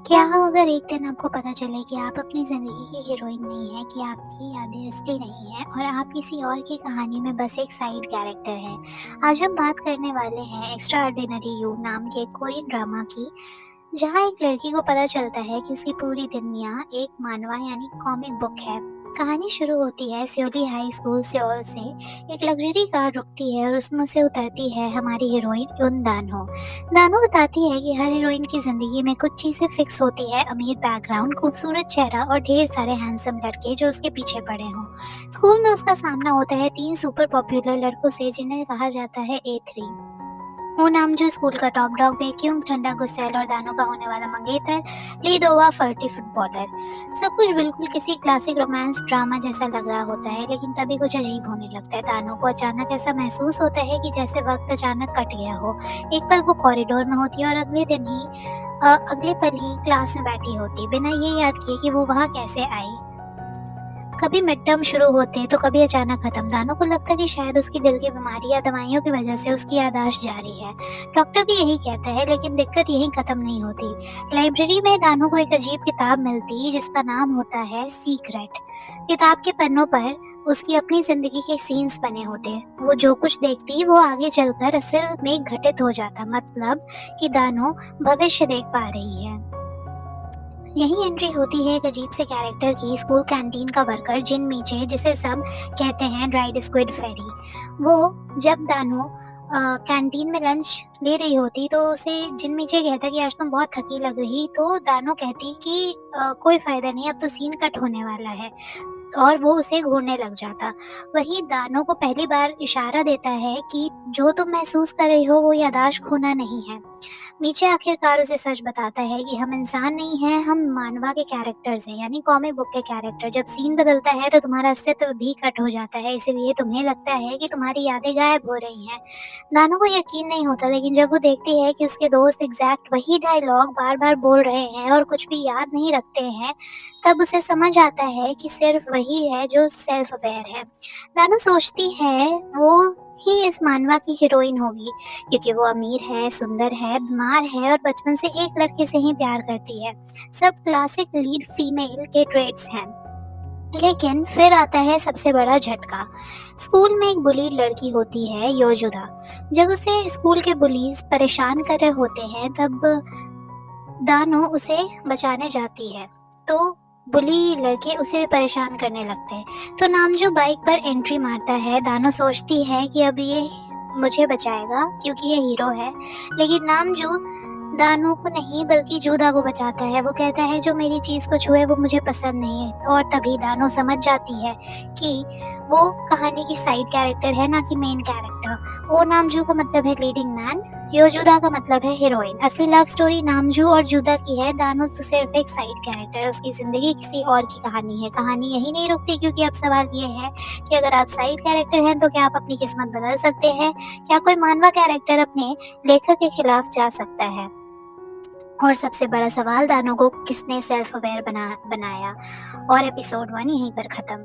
क्या हो अगर एक दिन आपको पता चले कि आप अपनी ज़िंदगी की हीरोइन नहीं हैं, कि आपकी यादें असली नहीं हैं और आप किसी और की कहानी में बस एक साइड कैरेक्टर हैं। आज हम बात करने वाले हैं एक्स्ट्रा ऑर्डिनरी यू नाम के एक कोरियन ड्रामा की, जहाँ एक लड़की को पता चलता है कि उसकी पूरी दुनिया एक मानवा यानी कॉमिक बुक है। कहानी शुरू होती है सियोली हाई स्कूल सियोल से। एक लग्जरी कार रुकती है और उसमें से उतरती है हमारी हीरोइन युन दानो। दानो बताती है कि हर हीरोइन की जिंदगी में कुछ चीजें फिक्स होती है, अमीर बैकग्राउंड, खूबसूरत चेहरा और ढेर सारे हैंडसम लड़के जो उसके पीछे पड़े हों। स्कूल में उसका सामना होता है 3 सुपर पॉपुलर लड़कों से जिन्हें कहा जाता है A3। वो नाम जो स्कूल का टॉप डॉग, वैक्यूम, ठंडा गुस्सैल और दानों का होने वाला मंगेतर, लीदोवा फर्टी फुटबॉलर। सब कुछ बिल्कुल किसी क्लासिक रोमांस ड्रामा जैसा लग रहा होता है, लेकिन तभी कुछ अजीब होने लगता है। दानों को अचानक ऐसा महसूस होता है कि जैसे वक्त अचानक कट गया हो। एक पल वो कॉरिडोर में होती है और अगले पल ही क्लास में बैठी होती, बिना ये याद किए कि वो वहाँ कैसे आई। कभी मिड टर्म शुरू होते तो कभी अचानक खत्म। दानों को लगता है कि शायद उसकी दिल की बीमारी या दवाइयों की वजह से उसकी याददाश्त जा रही है। डॉक्टर भी यही कहता है, लेकिन दिक्कत यहीं खत्म नहीं होती। लाइब्रेरी में दानों को एक अजीब किताब मिलती जिसका नाम होता है सीक्रेट। किताब के पन्नों पर उसकी अपनी जिंदगी के सीन्स बने होते। वो जो कुछ देखती वो आगे चलकर असल में घटित हो जाता, मतलब कि दानों भविष्य देख पा रही है। यही एंट्री होती है एक अजीब से कैरेक्टर की, स्कूल कैंटीन का वर्कर जिन मीचे, जिसे सब कहते हैं ड्राइड स्क्विड फेरी। वो जब दानो कैंटीन में लंच ले रही होती तो उसे जिन मीचे कहता कि आज तुम बहुत थकी लग रही, तो दानो कहती कि कोई फायदा नहीं, अब तो सीन कट होने वाला है, और वो उसे घूरने लग जाता। वही दानो को पहली बार इशारा देता है कि जो तुम महसूस कर रही हो वो यादाश्त खोना नहीं है। मीचे आखिरकार उसे सच बताता है कि हम इंसान नहीं हैं, हम मानवा के कैरेक्टर्स हैं, यानी कॉमिक बुक के कैरेक्टर। जब सीन बदलता है तो तुम्हारा अस्तित्व भी कट हो जाता है, इसीलिए तुम्हें लगता है कि तुम्हारी यादें गायब हो रही हैं। दानो को यकीन नहीं होता, लेकिन जब वो देखती है कि उसके दोस्त एग्जैक्ट वही डायलॉग बार बार बोल रहे हैं और कुछ भी याद नहीं रखते हैं, तब उसे समझ आता है कि सिर्फ वही है जो सेल्फ अवेयर है। दानो सोचती है वो ही इस मानवा की हीरोइन होगी, क्योंकि वो अमीर है, सुंदर है, बीमार है और बचपन से एक लड़के से ही प्यार करती है। सब क्लासिक लीड फीमेल के ट्रेड्स हैं। लेकिन फिर आता है सबसे बड़ा झटका। स्कूल में एक बुली लड़की होती है योजुदा। जब उसे स्कूल के बुलीज परेशान कर रहे होते हैं, तब दानो उसे बचाने जाती है, तो बुली लड़के उसे भी परेशान करने लगते हैं। तो नामजू बाइक पर एंट्री मारता है। दानो सोचती है कि अब ये मुझे बचाएगा क्योंकि ये हीरो है, लेकिन नामजू दानो को नहीं बल्कि जूदा को बचाता है। वो कहता है जो मेरी चीज को छुए वो मुझे पसंद नहीं है, और तभी दानो समझ जाती है कि वो कहानी की साइड कैरेक्टर है, ना कि मेन कैरेक्टर। वो नामजू का मतलब है लीडिंग मैन, योजुदा का मतलब है हीरोइन। असली लव स्टोरी नामजू और जुदा की है, दानो तो सिर्फ एक साइड कैरेक्टर है, उसकी जिंदगी किसी और की कहानी है। कहानी यही नहीं रुकती, क्योंकि अब सवाल ये है कि अगर आप साइड कैरेक्टर हैं तो क्या आप अपनी किस्मत बदल सकते हैं? क्या कोई मानवा कैरेक्टर अपने लेखक के खिलाफ जा सकता है? और सबसे बड़ा सवाल, दानो को किसने सेल्फ अवेयर बनाया? और एपिसोड 1 यहीं पर खत्म।